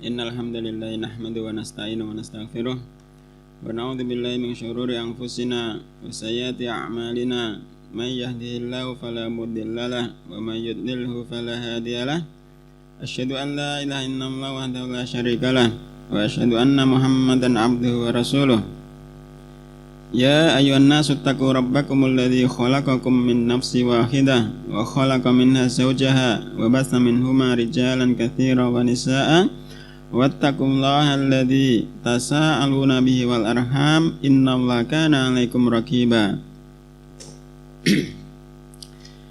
Innal hamdalillah nahmaduhu wa nasta'inuhu wa nastaghfiruh wa na'udzu billahi min shururi anfusina wa sayyiati a'malina may yahdihillahu fala mudilla lahu wa may yudlilhu fala hadiya lahu asyhadu an la ilaha illallah wahdahu la syarika lahu wa asyhadu anna muhammadan abduhu wa rasuluh. Ya ayyuhan nasu taqu rabbakumul ladzi khalaqakum min nafsin wahidah wa khalaqa minha zawjaha wa batha minhuma rijalan katsiran wa nisaa'a wattaqullaha alladzi tasaaluna bihi wal arham innallaha kana 'alaikum raqiba.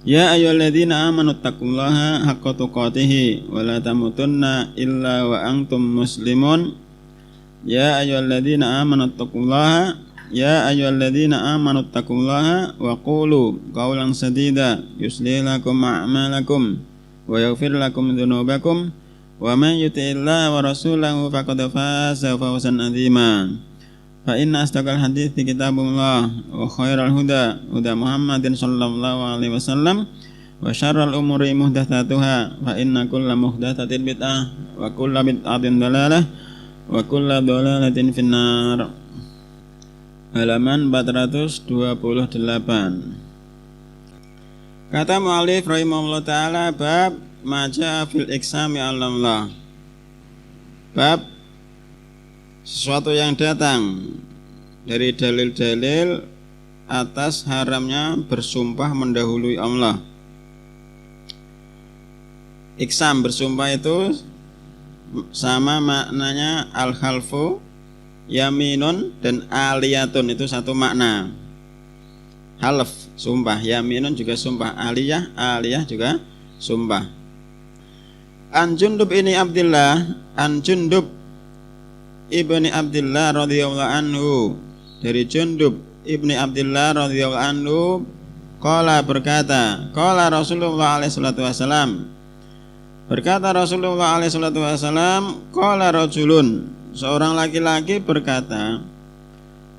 Ya ayyuhalladzina amanu taqullaha haqqa tuqatih wa la tamutunna illa wa antum muslimun. Ya ayyuhalladzina amanu taqullaha wa qulu qawlan sadida yuslih lakum a'malakum wa yaghfir lakum dhunubakum wa man yuti'illaha wa rasulahu faqad faza fawzan 'azima. Fa inna asdaqal hadithi kitabullah wa khairal huda Muhammadin sallallahu alaihi wasallam wa syarral umuri muhdatsatuha fa inna kulla muhdatsatin bid'ah wa kulla bid'atin dhalalah wa kulla dhalalatin finnar. Halaman 428. Kata mu'allif rahimahullah ta'ala, bab maja fil iksami Allah. Bab sesuatu yang datang dari dalil-dalil atas haramnya bersumpah mendahului Allah. Iksam bersumpah itu sama maknanya al-khalfu, yaminun dan aliyatun, itu satu makna. Half sumpah, yaminun juga sumpah, aliyah juga sumpah. An Jundub ibni Abdillah radhiyallahu anhu, dari Jundub ibni Abdillah radhiyallahu anhu, qala berkata, qala Rasulullah alaihi salatu wasalam, berkata Rasulullah alaihi salatu wasalam, qala rajulun, seorang laki-laki berkata,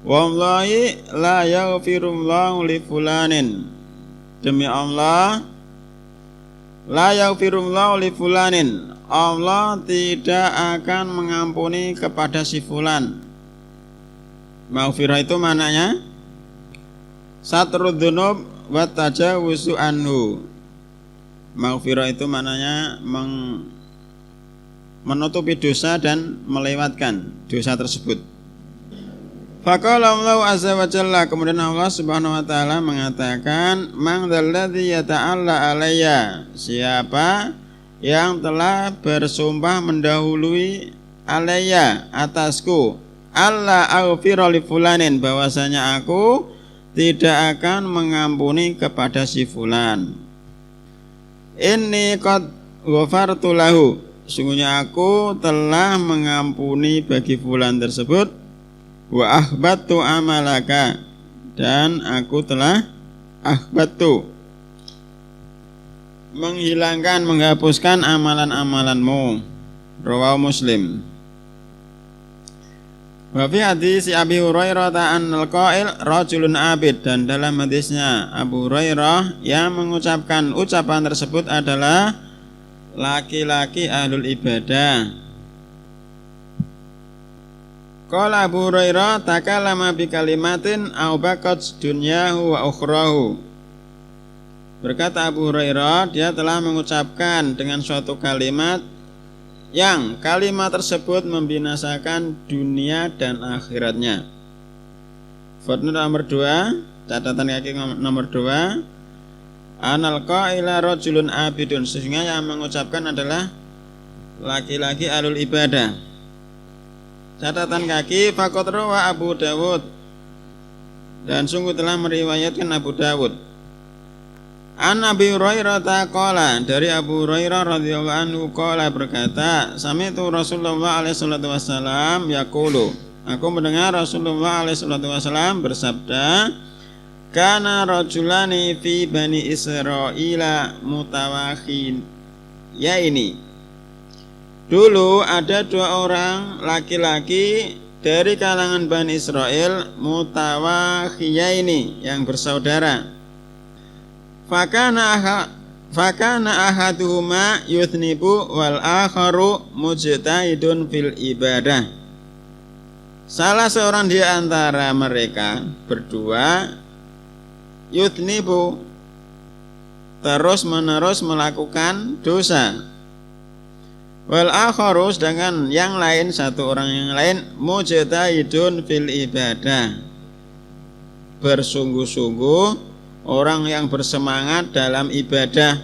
wallahi la yaghfirullahu li fulanin, demi Allah, la yaghfirullahu li fulanin, Allah tidak akan mengampuni kepada si fulan. Maghfirah itu maknanya satrud dzunub wa tajawuzu anhu. Maghfirah itu maknanya menutupi dosa dan melewatkan dosa tersebut. Faqala Allah azza wa jalla, kemudian Allah subhanahu wa ta'ala mengatakan, man dzalladzi yata'alla alayya, siapa yang telah bersumpah mendahului alayya, atasku, alla aghfira li fulanin, bahwasanya aku tidak akan mengampuni kepada si fulan. Inni qad ghafartu lahu, sungguhnya aku telah mengampuni bagi fulan tersebut. Wa ahbattu amalaka, dan aku telah ahbattu, menghilangkan, menghapuskan amalan-amalanmu. Rawahu Muslim. Wa fi hadis Abi Hurairah ta'annal qail rajulun abid, dan dalam hadisnya Abu Hurairah yang mengucapkan ucapan tersebut adalah laki-laki ahlul ibadah. Qala Abu Hurairah takallama bi kalimatin au baqat dunyahu wa ukhrahu. Berkata Abu Hurairah, dia telah mengucapkan dengan suatu kalimat yang kalimat tersebut membinasakan dunia dan akhiratnya. Footnote nomor 2, catatan kaki nomor 2, anal qaila rajulun abidun, sesungguhnya yang mengucapkan adalah laki-laki ahlul ibadah. Catatan kaki, faqad rawa Abu Dawud, dan sungguh telah meriwayatkan Abu Dawud. An Abi Hurairah taqala, dari Abu Hurairah radhiyallahu anhu qala, berkata, sami'tu Rasulullah alaihi salatu wasallam yaqulu, aku mendengar Rasulullah alaihi salatu wasallam bersabda, kana rajulani fi bani Israila mutawakhin, ya ini, dulu ada dua orang laki-laki dari kalangan Bani Israel, mutawakhiyaini, yang bersaudara. Fakana fakana ahaduhuma yuthnibu wal akharu mujtahidun fil ibadah. Salah seorang di antara mereka berdua yuthnibu, terus menerus melakukan dosa. Wal akharu, sedangkan yang lain, satu orang yang lain, mujtahidun fil ibadah, bersungguh-sungguh, orang yang bersemangat dalam ibadah.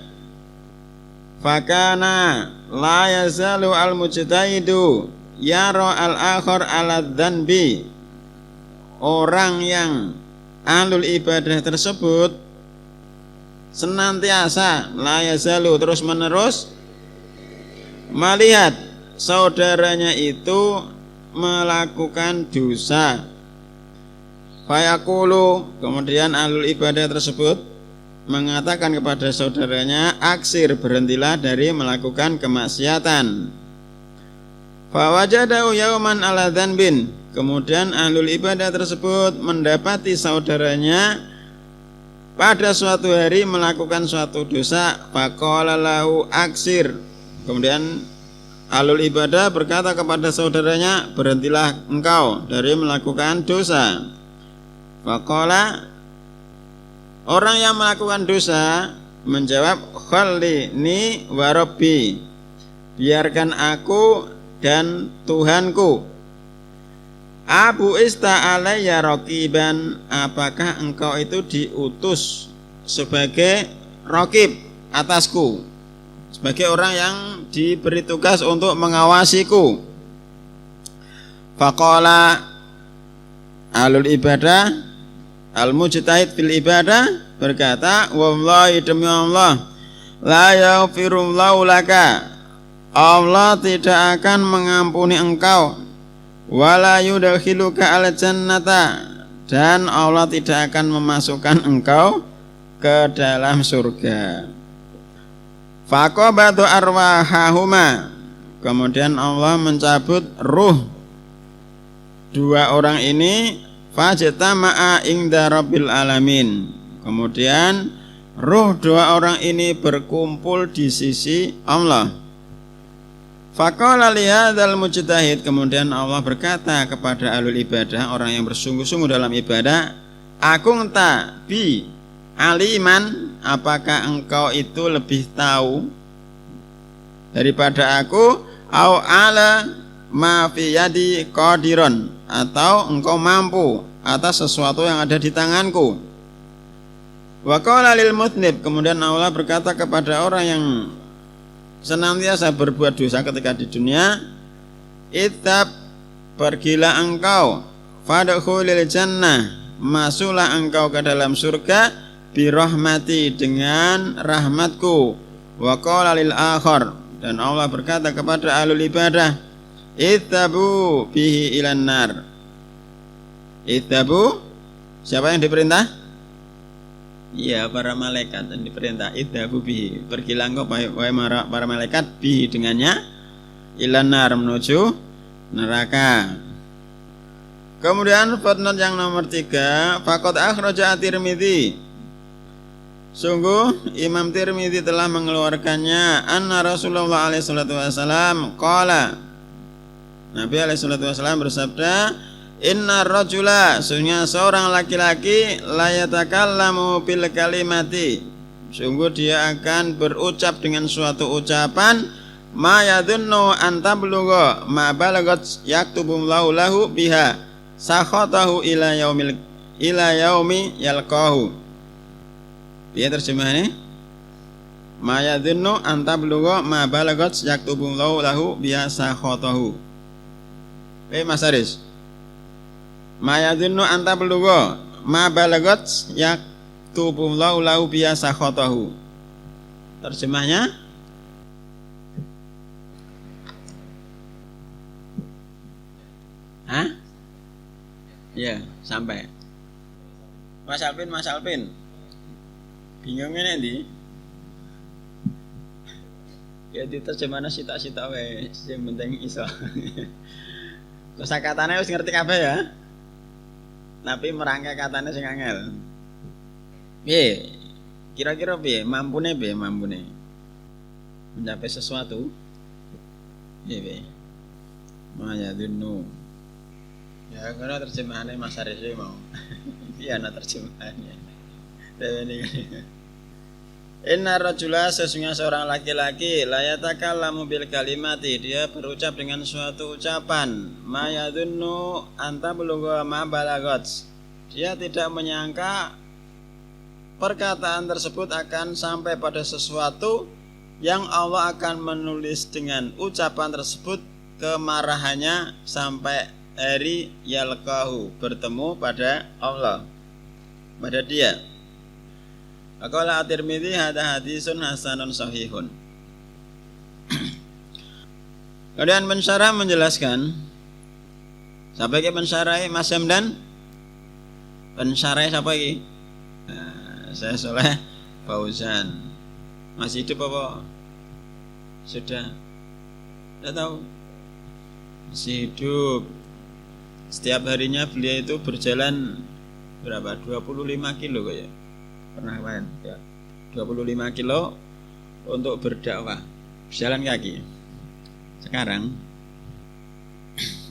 Fakana la yazalu al mujtahidu yara al akhar ala dzanbi. Orang yang ahlul ibadah tersebut senantiasa la yazalu, terus menerus melihat saudaranya itu melakukan dosa. Fayaqulu, kemudian ahlul ibadah tersebut mengatakan kepada saudaranya, aksir, berhentilah dari melakukan kemaksiatan. Fawajadahu yauman ala dzanbin, kemudian ahlul ibadah tersebut mendapati saudaranya pada suatu hari melakukan suatu dosa. Faqala lahu aksir, kemudian ahlul ibadah berkata kepada saudaranya, berhentilah engkau dari melakukan dosa. Faqala, orang yang melakukan dosa menjawab, khallini wa rabbi, biarkan aku dan Tuhanku. Abu ista alayya raqiban, apakah engkau itu diutus sebagai raqib atasku, sebagai orang yang diberi tugas untuk mengawasiku. Faqala, ahlul ibadah al-mujtahid fil ibadah berkata, wallahi, demi Allah, la yaghfirullahu laka, Allah tidak akan mengampuni engkau, wala yudkhiluka al jannata, dan Allah tidak akan memasukkan engkau ke dalam surga. Faqabatu arwahahuma, kemudian Allah mencabut ruh dua orang ini. Fajtama'a inda rabbil alamin, kemudian ruh dua orang ini berkumpul di sisi Allah. Faqala lihadzal mujtahid, kemudian Allah berkata kepada ahlul ibadah, orang yang bersungguh-sungguh dalam ibadah, akunta bi aliman, apakah engkau itu lebih tahu daripada aku, au ala ma fi yadi qadiron, atau engkau mampu atas sesuatu yang ada di tanganku. Wa qala lil muthnib, kemudian Allah berkata kepada orang yang senantiasa berbuat dosa ketika di dunia, itab, pergilah engkau, fadkhulil jannah, masuklah engkau ke dalam surga, birahmati, dengan rahmatku. Wa qala lil akhar, dan Allah berkata kepada ahlul ibadah, idhabu bihi ilan nar. Idhabu, siapa yang diperintah? Iya, para malaikat yang diperintah. Idhabu bihi, pergilah engkau wahai para malaikat, bihi, dengannya, ilan nar, menuju neraka. Kemudian footnote yang nomor 3, faqad akhraja Tirmidzi, sungguh Imam Tirmidzi telah mengeluarkannya, anna Rasulullah alaihi salatu wasallam qala, Nabi alaihissalam bersabda, inna rajula, sungguh seorang laki-laki, la yatakallamu bil kalimati, sungguh dia akan berucap dengan suatu ucapan, ma yadunnu an tablugha ma balagat yaktubullahu lahu biha sakhatahu ila yaumi yalqahu. Dia terjemahannya, ma yadunnu an tablugha ma balagat yaktubullahu lahu biha sakhatahu. Mas Aris, ma yadunnu anta belugha ma balagat yaktubullahu lahu biasa khotahu. Terjemahnya, hah? Ya, sampai. Mas Alvin, bingungnya nanti. Ya diterjemahnya sita-sita wae, yang penting iso. Kosakatane wis ngerti kabeh ya. Tapi merangkai katanya sing angel. Piye? Kira-kira piye mampune mencapai sesuatu? Iya piye? Maya dunu. Ya karena terjemahannya Mas Haris mau. Iya ana terjemahannya. Dewe Inna rajula sesungguhnya seorang laki-laki layatakallamu bil kalimati, dia berucap dengan suatu ucapan mayadunnu anta bulugha ma balagot. Dia tidak menyangka perkataan tersebut akan sampai pada sesuatu yang Allah akan menulis dengan ucapan tersebut kemarahannya sampai hari yalqahu, bertemu pada Allah, pada dia. Qala At-Tirmidzi hadza hadisun hasanun sahihun. Kemudian pensyarah menjelaskan, siapa yang pensyarah Mas Hamdan? Pensyarah siapa lagi? Saya Soleh Fauzan. Masih hidup apa? Sudah? Tidak tahu. Masih hidup. Setiap harinya beliau itu berjalan berapa? 25 kilo kayak. Pernah kan? Ya. 25 kilo untuk berdakwah, berjalan kaki. Sekarang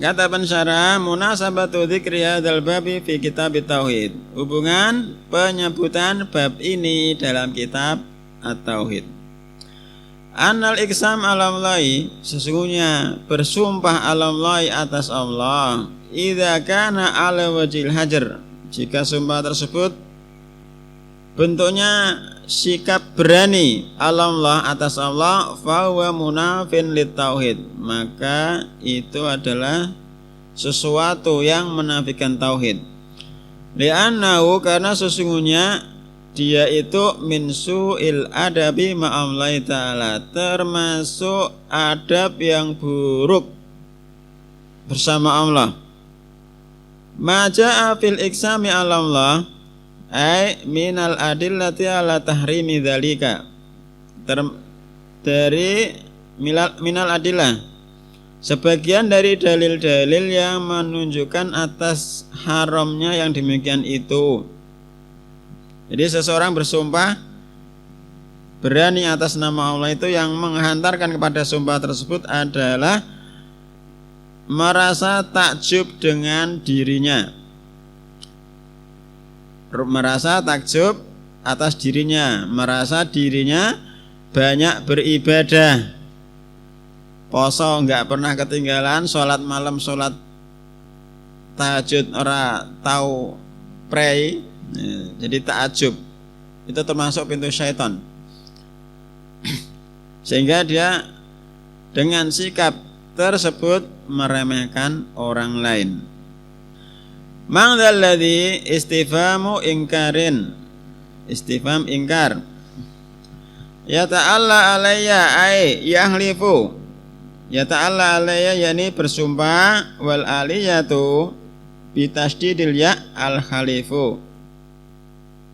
kata pensyarah munasabatu dzikri hadzal babi fi kitab tauhid. Hubungan penyebutan bab ini dalam kitab At-Tauhid. Annal iksam alallahi, sesungguhnya bersumpah alallahi atas Allah, idza kana ala wajhil hajar, jika sumpah tersebut bentuknya sikap berani Allah atas Allah, fahuwa munafin lit tauhid, maka itu adalah sesuatu yang menafikan tauhid. Li'annahu, karena sesungguhnya dia itu min su'il adabi ma'allahi ta'ala, termasuk adab yang buruk bersama Allah. Maja'a fil iksami ala Allah ay minal adillati ala tahrimi dzalika, dari minal adillah, sebagian dari dalil-dalil yang menunjukkan atas haramnya yang demikian itu. Jadi seseorang bersumpah berani atas nama Allah itu, yang menghantarkan kepada sumpah tersebut adalah merasa takjub dengan dirinya, merasa takjub atas dirinya, merasa dirinya banyak beribadah, poso enggak pernah ketinggalan, sholat malam, sholat tahajud ora tahu pray, jadi takjub. Itu termasuk pintu syaitan. Sehingga dia dengan sikap tersebut meremehkan orang lain. Mangdalladzi istifhamu ingkarin, istifham ingkar. Ya ta'alla alayya ay yahlifu, ya ta'alla alayya yani bersumpah, wal aliyatu bitasdidil ya al khalifu,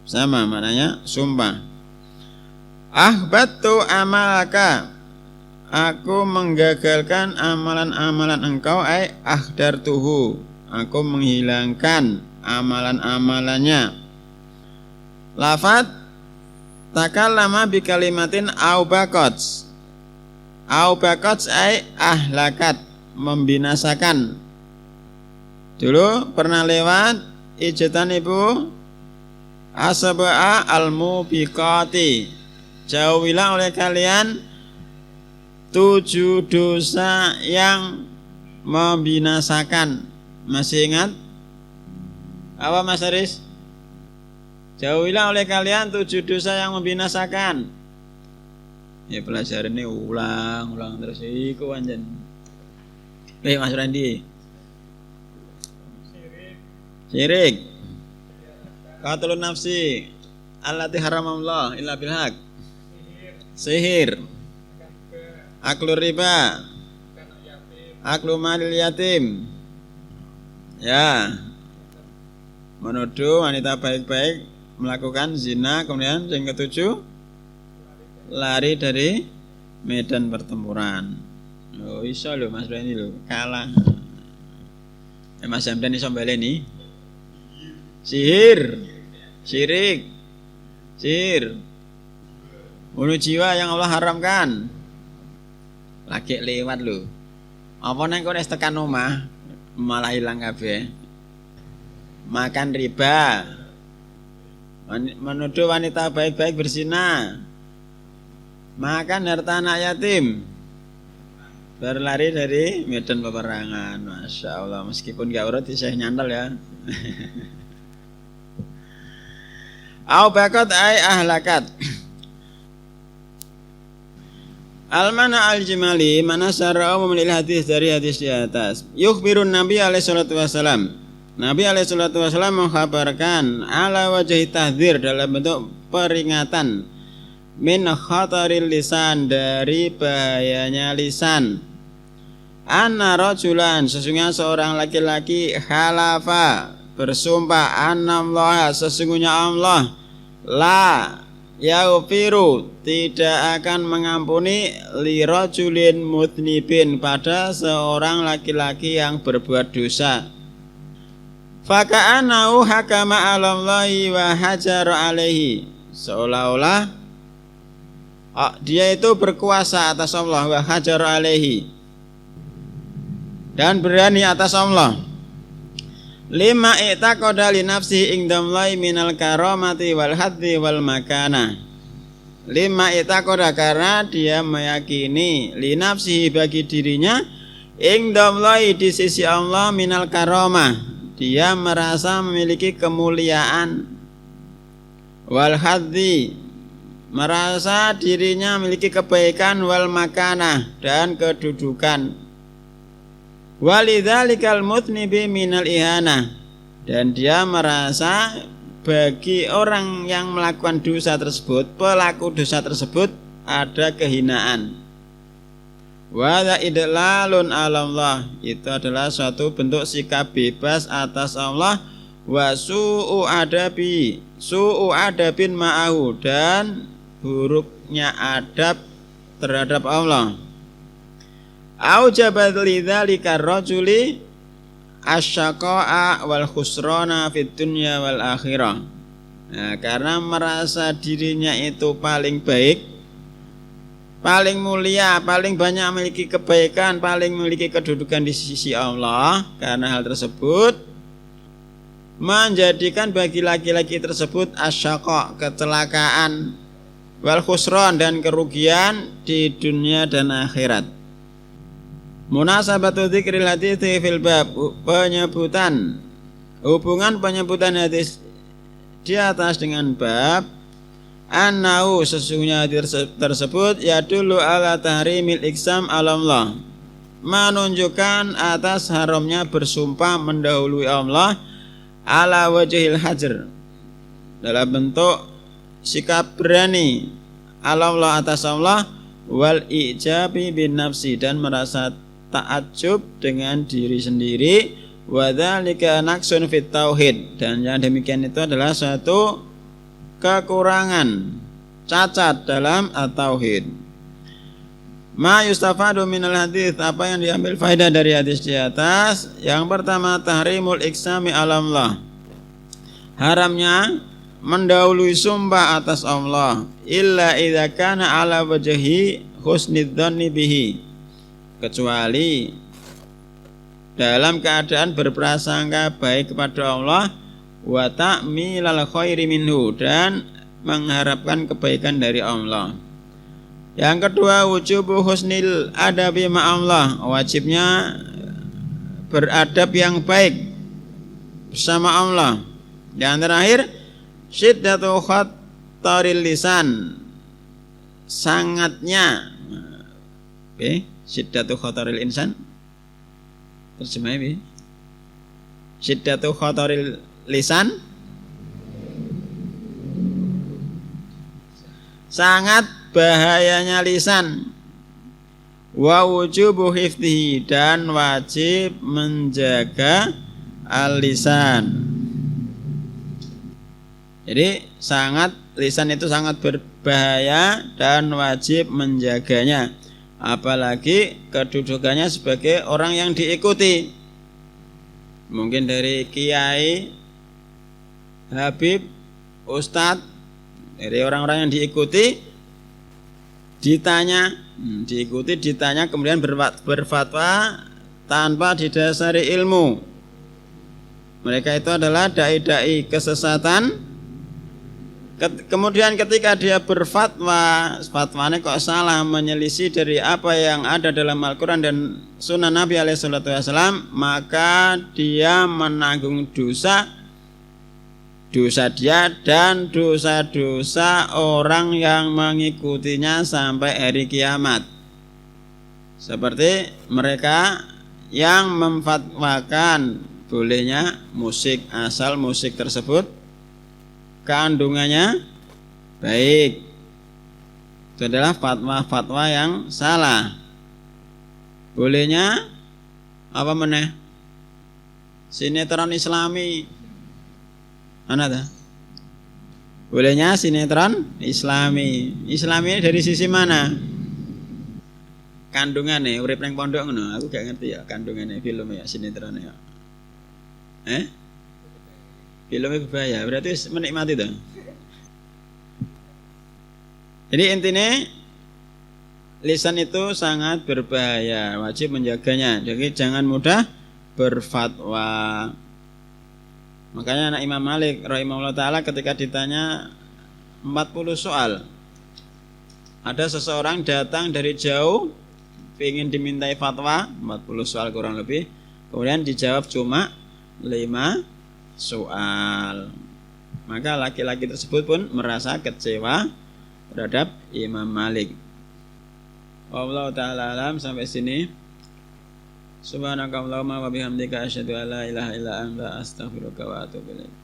sama maknanya sumpah. Ahbattu amalaka, aku menggagalkan amalan-amalan engkau, ay ahdartuhu, aku menghilangkan amalan-amalannya. Lafat takallama bi kalimatin au bakots, au bakots ay ahlakat, membinasakan. Dulu pernah lewat ijatan ibu asba'a al-mubiqati, jauhilah oleh kalian 7 dosa yang membinasakan. Masih ingat? Apa Mas Haris? Jauhilah oleh kalian 7 dosa yang membinasakan. Ya pelajaran ini ulang terus iku anjen. Mas Randi. Syirik. Qatlun nafsi allati haramallah illa bil haq. Sihir. Aklu riba. Aklu malil yatim. Ya, menuduh wanita baik-baik melakukan zina. Kemudian yang ketujuh, lari dari medan pertempuran. Oh iso lho Mas Brani lho, kalah. Mas Hamdan iso baleni. Sihir, syirik, sihir, Bunuh jiwa yang Allah haramkan. Lagi lewat lho. Apa neng kowe tekan omah malah hilang kabeh. Makan riba. Menuduh wanita baik-baik berzina. Makan harta anak yatim. Berlari dari medan peperangan. Masya Allah, meskipun gak urut saya nyandal ya. Au bakat ay ahlakat. Al-mana al-jimali mana syara memilih hadis dari hadis di atas. Yukhbirun Nabi alaihi salatu wasalam. Nabi alaihi salatu wasalam mengkhabarkan ala wajhi tahdzir dalam bentuk peringatan min khataril lisan dari bahayanya lisan. Anna rajulan sesungguhnya seorang laki-laki halafa bersumpah annallaha sesungguhnya Allah la yaghfiru tidak akan mengampuni li rajulin mudnibin pada seorang laki-laki yang berbuat dosa. Faka'anahu hakama 'alallahi wa hajar alaihi seolah-olah dia itu berkuasa atas Allah wa hajar alaihi dan berani atas Allah. Lima i'taqada li nafsihi indamlahi minal karamati wal haddi wal makana. Lima i'taqada karena dia meyakini li nafsihi bagi dirinya indamlahi di sisi Allah minal karamah. Dia merasa memiliki kemuliaan. Wal haddi merasa dirinya memiliki kebaikan wal makanah dan kedudukan. Walidzalikal mutnibi minal ihana dan dia merasa bagi orang yang melakukan dosa tersebut, pelaku dosa tersebut ada kehinaan. Wa idlalun 'ala Allah itu adalah suatu bentuk sikap bebas atas Allah. Wa su'u adabin ma'ahu dan buruknya adab terhadap Allah. Aujabat lidzalika rajuli asyaqa'a wal khusrana fid dunya wal akhirah. Nah, karena merasa dirinya itu paling baik, paling mulia, paling banyak memiliki kebaikan, paling memiliki kedudukan di sisi Allah, karena hal tersebut menjadikan bagi laki-laki tersebut asyaqa, kecelakaan, wal khusran dan kerugian di dunia dan akhirat. Munasabatu dzikril hadits fil bab penyebutan hubungan penyebutan hadis di atas dengan bab annau sesungguhnya hadis tersebut yadullu ala tahrimil iqsam ala Allah menunjukkan atas haramnya bersumpah mendahului Allah ala wajhil hajar dalam bentuk sikap berani ala Allah atas Allah wal ijabi bin nafsi dan merasa ta'ajjub dengan diri sendiri wa dzalika naqsun fit tauhid dan yang demikian itu adalah suatu kekurangan cacat dalam at-tauhid. Ma yustafadu minal hadis apa yang diambil faedah dari hadis di atas. Yang pertama tahrimul iqsami ala Allah haramnya mendahului sumpah atas Allah illa idza kana ala wajhi husnidzanni bihi kecuali dalam keadaan berprasangka baik kepada Allah wa ta'milal khairi minhu dan mengharapkan kebaikan dari Allah. Yang kedua wujubu husnil adabi ma'allah wajibnya beradab yang baik bersama Allah. Yang terakhir syiddatu khataril lisan sangatnya syiddatu khataril insan terjemahnya bi syiddatu khataril lisan sangat bahayanya lisan wa wujubu hifdhihi dan wajib menjaga al-lisan. Jadi lisan itu sangat berbahaya dan wajib menjaganya. Apalagi kedudukannya sebagai orang yang diikuti, mungkin dari kiai, habib, ustadz, dari orang-orang yang diikuti ditanya, diikuti, ditanya, kemudian berfatwa tanpa didasari ilmu. Mereka itu adalah dai-dai kesesatan. Kemudian ketika dia berfatwa, fatwanya kok salah, menyelisih dari apa yang ada dalam Al-Quran dan Sunnah Nabi SAW, maka dia menanggung dosa dia dan dosa-dosa orang yang mengikutinya sampai hari kiamat. Seperti mereka yang memfatwakan bolehnya musik, asal musik tersebut kandungannya baik. Itu adalah fatwa-fatwa yang salah. Bolehnya apa meneh? Sinetron Islami. Mana dah? Bolehnya sinetron Islami. Islami dari sisi mana? Kandungannya urip nang pondok ngono. Aku gak ngerti ya kandungannya film ya sinetron ya. Filmnya berbahaya, berarti menikmati tuh. Jadi intinya lisan itu sangat berbahaya, wajib menjaganya. Jadi jangan mudah berfatwa. Makanya anak Imam Malik rahimahullah ta'ala ketika ditanya 40 soal, ada seseorang datang dari jauh ingin dimintai fatwa, 40 soal kurang lebih, kemudian dijawab cuma 5 soal. Maka laki-laki tersebut pun merasa kecewa terhadap Imam Malik. Wallahu ta'ala alam. Sampai sini. Subhanakallahumma wa bihamdika asyhadu an la ilaha illa anta astaghfiruka wa atubu ilaik.